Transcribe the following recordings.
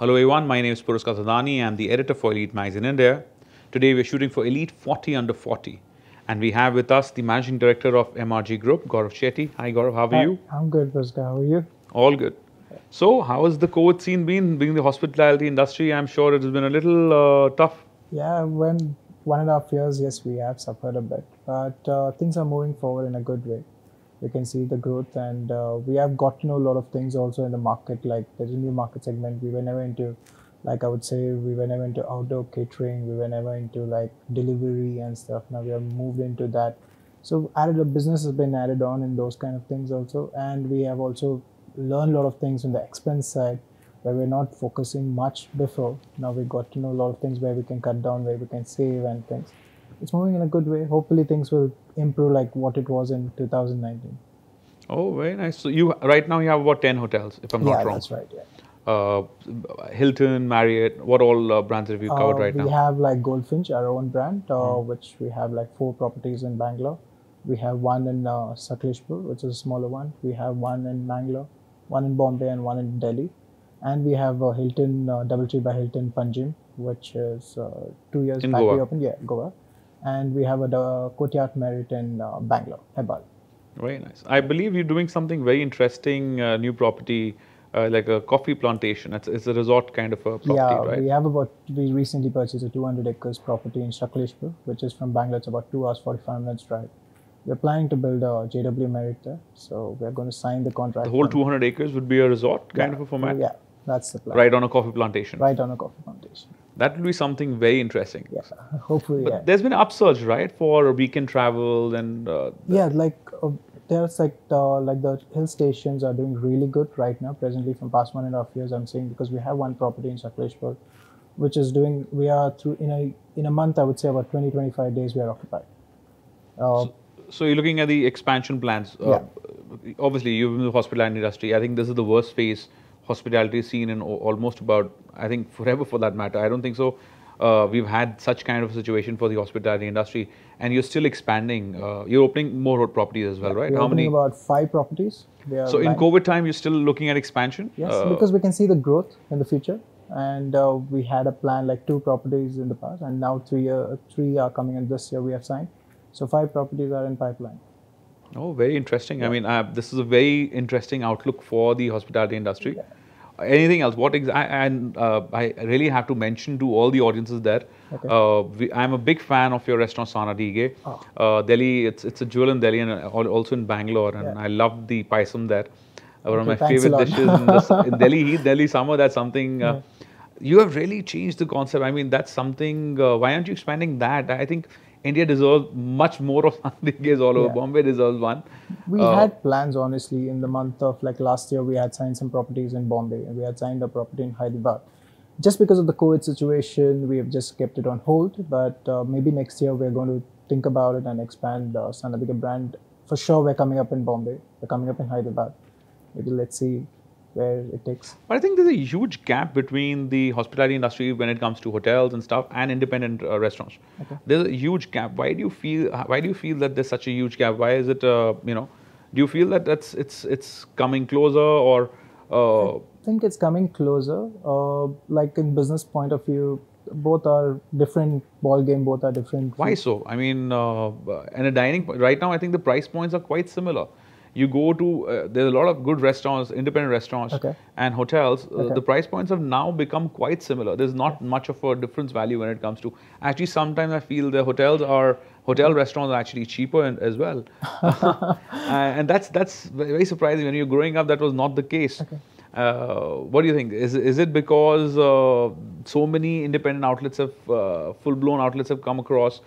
Hello everyone, my name is Puraskar Thadani. I'm the editor for Elite Magazine India. Today we're shooting for Elite 40 Under 40. And we have with us the Managing Director of MRG Group, Gaurav Shetty. Hi Gaurav, how are you? I'm good, Puraskar. How are you? All good. So, how has the COVID scene been? Being the hospitality industry, I'm sure it has been a little tough. Yeah, when 1.5 years, yes, we have suffered a bit. But things are moving forward in a good way. We can see the growth, and we have got to know a lot of things also in the market. Like there's a new market segment. We were never into, like I would say, we were never into outdoor catering. We were never into like delivery and stuff. Now we have moved into that. So added a business has been added on in those kind of things also, and we have also learned a lot of things on the expense side where we're not focusing much before. Now we got to know a lot of things where we can cut down, where we can save and things. It's moving in a good way. Hopefully things will improve like what it was in 2019. Oh, very nice. So, right now you have about 10 hotels, if I'm not wrong. Yeah, that's right. Yeah. Hilton, Marriott, what all brands have you covered right now? We have like Goldfinch, our own brand, which we have like 4 properties in Bangalore. We have one in Sakleshpur, which is a smaller one. We have one in Bangalore, one in Bombay, and one in Delhi. And we have Hilton, Doubletree by Hilton Panjim, which is 2 years in back Goa. we opened, Goa. And we have a Courtyard Marriott in Bangalore, Hebbal. Very nice. I believe you're doing something very interesting, new property, like a coffee plantation. It's a resort kind of a property, right? We recently purchased a 200 acres property in Sakleshpur, which is from Bangalore. It's about 2 hours, 45 minutes drive. We're planning to build a JW Marriott there. So we're going to sign the contract. The whole 200 acres would be a resort kind of a format? Yeah, that's the plan. Right on a coffee plantation? Right on a coffee plantation. That will be something very interesting. Yeah, hopefully, but there's been an upsurge, right, for weekend travel and... there's like the hill stations are doing really good right now. Presently, from past 1.5 years, I'm saying, because we have one property in Sakleshpur, which is doing, we are through, in a month, I would say about 20-25 days we are occupied. So you're looking at the expansion plans. Obviously, you're in the hospitality industry. I think this is the worst phase hospitality scene in almost about, I think, forever for that matter. I don't think so. We've had such kind of a situation for the hospitality industry, and you're still expanding. You're opening more properties as well, right? We're opening about 5 properties. So in COVID time, you're still looking at expansion? Yes, because we can see the growth in the future. And we had a plan like 2 properties in the past, and now 3 are coming in this year we have signed. So 5 properties are in pipeline. Oh, very interesting. Yeah. I mean, this is a very interesting outlook for the hospitality industry. Yeah. Anything else? I really have to mention to all the audiences there. Okay. I'm a big fan of your restaurant Sana Dige. Delhi, it's a jewel in Delhi and also in Bangalore, and I love the paisam there. One of my favorite dishes in Delhi summer. That's something. You have really changed the concept. I mean, that's something. Why aren't you expanding that? I think India deserves much more of Sandiges all over. Bombay deserves one. We had plans, honestly, in the month of like last year. We had signed some properties in Bombay, and we had signed a property in Hyderabad. Just because of the COVID situation, we have just kept it on hold. But maybe next year we're going to think about it and expand the Sana Dige brand. For sure, we're coming up in Bombay. We're coming up in Hyderabad. Maybe let's see where it takes. But I think there's a huge gap between the hospitality industry when it comes to hotels and stuff and independent restaurants. Okay. There's a huge gap. Why do you feel that there's such a huge gap? Why is it, do you feel that it's coming closer, or? I think it's coming closer. Like in business point of view, both are different ball game. Both are different. Why so? I mean, in a dining, right now, I think the price points are quite similar. You go to, there's a lot of good restaurants, independent restaurants and hotels. The price points have now become quite similar. There's not much of a difference value when it comes to, actually sometimes I feel the hotel restaurants are actually cheaper as well. And that's very surprising. When you're growing up, that was not the case. What do you think? Is it because so many independent outlets have, full-blown outlets have come across?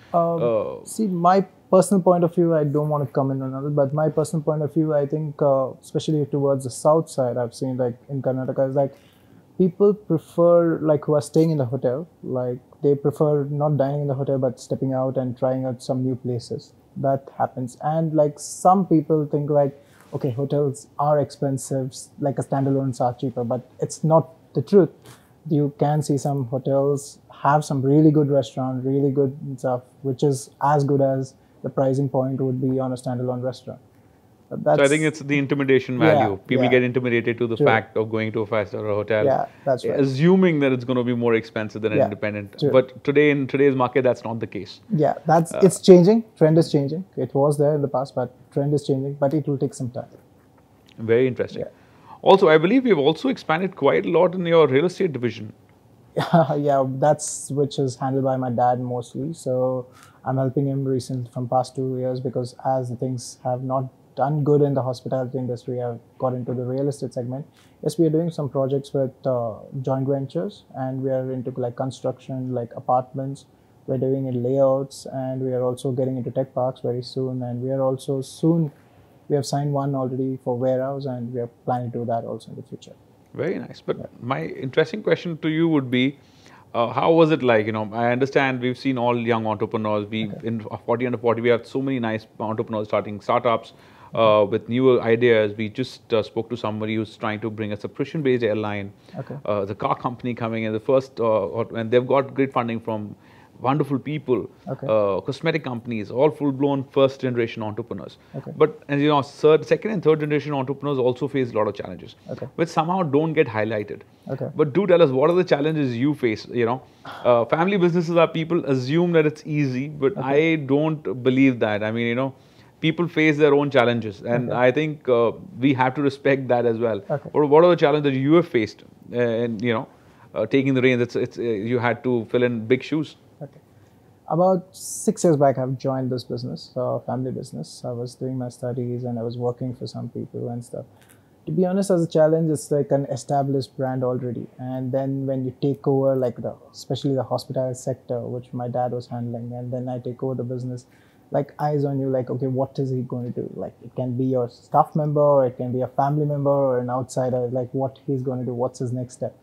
See, my personal point of view, I don't want to comment on it, but my personal point of view, I think, especially towards the south side, I've seen like in Karnataka, is like people prefer, like who are staying in the hotel, like they prefer not dining in the hotel, but stepping out and trying out some new places. That happens. And like some people think like, okay, hotels are expensive, like a standalones are cheaper, but it's not the truth. You can see some hotels have some really good restaurant, really good stuff, which is as good as the pricing point would be on a standalone restaurant. So I think it's the intimidation value. People get intimidated to the fact of going to a 5-star hotel, that's right. assuming that it's going to be more expensive than an independent. But today, in today's market, that's not the case. Yeah, it's changing. Trend is changing. It was there in the past, but trend is changing. But it will take some time. Very interesting. Also, I believe you've also expanded quite a lot in your real estate division. Yeah, that's which is handled by my dad mostly. So I'm helping him recently from past 2 years, because as the things have not done good in the hospitality industry, I've got into the real estate segment. Yes, we are doing some projects with joint ventures, and we are into like construction, like apartments. We're doing in layouts, and we are also getting into tech parks very soon. And we are also soon, we have signed one already for warehouse, and we are planning to do that also in the future. Very nice. But my interesting question to you would be, how was it like? I understand we've seen all young entrepreneurs. In 40 under 40, we have so many nice entrepreneurs starting startups with newer ideas. We just spoke to somebody who's trying to bring a subscription-based airline. The car company coming in, the first, and they've got great funding from wonderful people, cosmetic companies, all full-blown first-generation entrepreneurs. But as you know, second and third generation entrepreneurs also face a lot of challenges, which somehow don't get highlighted. But do tell us, what are the challenges you face? Family businesses are, people assume that it's easy, but I don't believe that. I mean, people face their own challenges, and I think we have to respect that as well. What are the challenges that you have faced? And taking the reins, you had to fill in big shoes. About 6 years back, I've joined this business, family business. I was doing my studies and I was working for some people and stuff. To be honest, as a challenge, it's like an established brand already. And then when you take over, like especially the hospitality sector, which my dad was handling, and then I take over the business, like eyes on you, like, okay, what is he going to do? Like, it can be your staff member, or it can be a family member, or an outsider, like what he's going to do, what's his next step.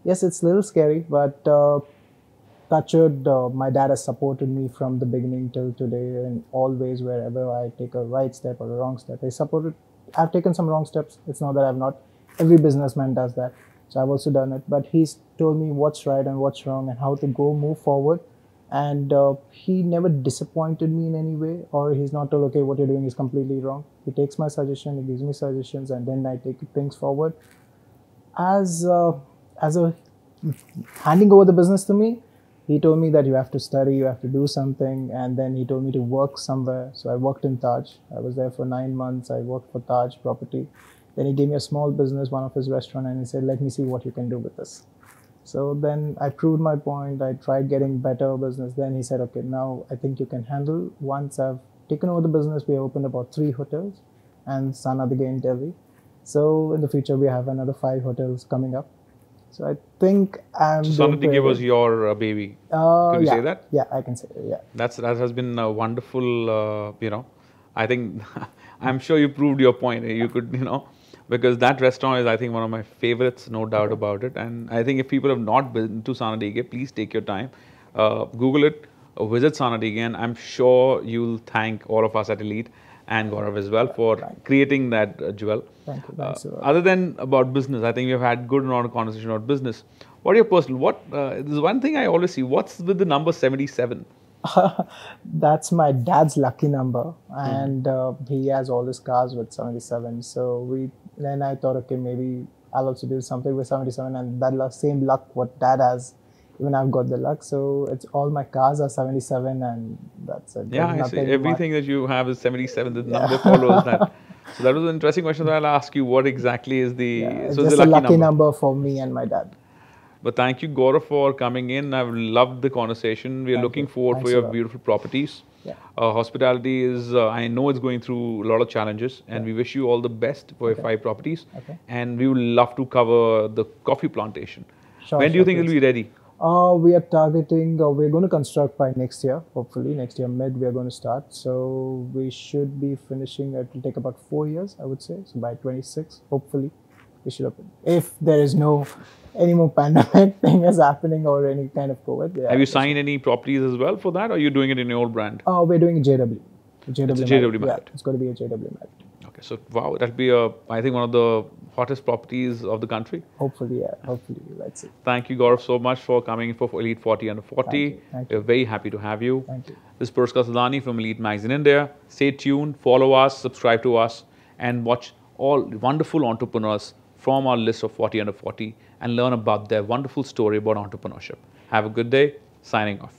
Yes, it's a little scary, but touchwood, my dad has supported me from the beginning till today, in all ways. Wherever I take a right step or a wrong step, I've taken some wrong steps. It's not that I've not. Every businessman does that. So I've also done it. But he's told me what's right and what's wrong and how to move forward. And he never disappointed me in any way, or he's not told, okay, what you're doing is completely wrong. He takes my suggestion, he gives me suggestions, and then I take things forward. As handing over the business to me, he told me that you have to study, you have to do something, and then he told me to work somewhere. So I worked in Taj. I was there for 9 months. I worked for Taj Property. Then he gave me a small business, one of his restaurants, and he said, let me see what you can do with this. So then I proved my point. I tried getting better business. Then he said, okay, now I think you can handle. Once I've taken over the business, we opened about 3 hotels and Sanadiga in Delhi. So in the future, we have another 5 hotels coming up. So I think I'm. So Sanadiga was your baby. Can you say that? Yeah, I can say it. Yeah. That has been a wonderful. I think I'm sure you proved your point. You could, because that restaurant is, I think, one of my favorites, no doubt about it. And I think if people have not been to Sanadiga, please take your time, Google it, visit Sanadiga, and I'm sure you'll thank all of us at Elite and Gaurav as well for creating that jewel. Thank you. Other than about business, I think we've had good amount of conversation about business. What are your personal? There's one thing I always see. What's with the number 77? That's my dad's lucky number, and he has all his cars with 77. So then I thought, okay, maybe I'll also do something with 77, and that same luck what dad has. Even I've got the luck, so it's all my cars are 77, and that's it. Yeah, I see. Everything that you have is 77. The number follows that. So that was an interesting question that I'll ask you. What exactly is the? It's just a lucky number for me and my dad. But thank you, Gaurav, for coming in. I've loved the conversation. We are looking forward for your beautiful properties. Hospitality is, I know it's going through a lot of challenges, and we wish you all the best for your 5 properties. And we would love to cover the coffee plantation. When do you think it'll be ready? We are targeting, we're going to construct by next year, hopefully. Next year, mid, we are going to start. So we should be finishing, it will take about 4 years, I would say. So by 26, hopefully, we should open. If there is any more pandemic thing is happening or any kind of COVID. Have you signed any properties as well for that, or are you doing it in your own brand? We're doing JW. It's a JW Marriott. Yeah, it's going to be a JW Marriott. Okay, so wow, that'll be I think one of the hottest properties of the country. Hopefully, yeah. Hopefully, let's see. Thank you, Gaurav, so much for coming for Elite 40 under 40. Thank you. We're very happy to have you. Thank you. This is Puraskar Thadani from Elite Magazine India. Stay tuned, follow us, subscribe to us, and watch all wonderful entrepreneurs from our list of 40 under 40 and learn about their wonderful story about entrepreneurship. Have a good day. Signing off.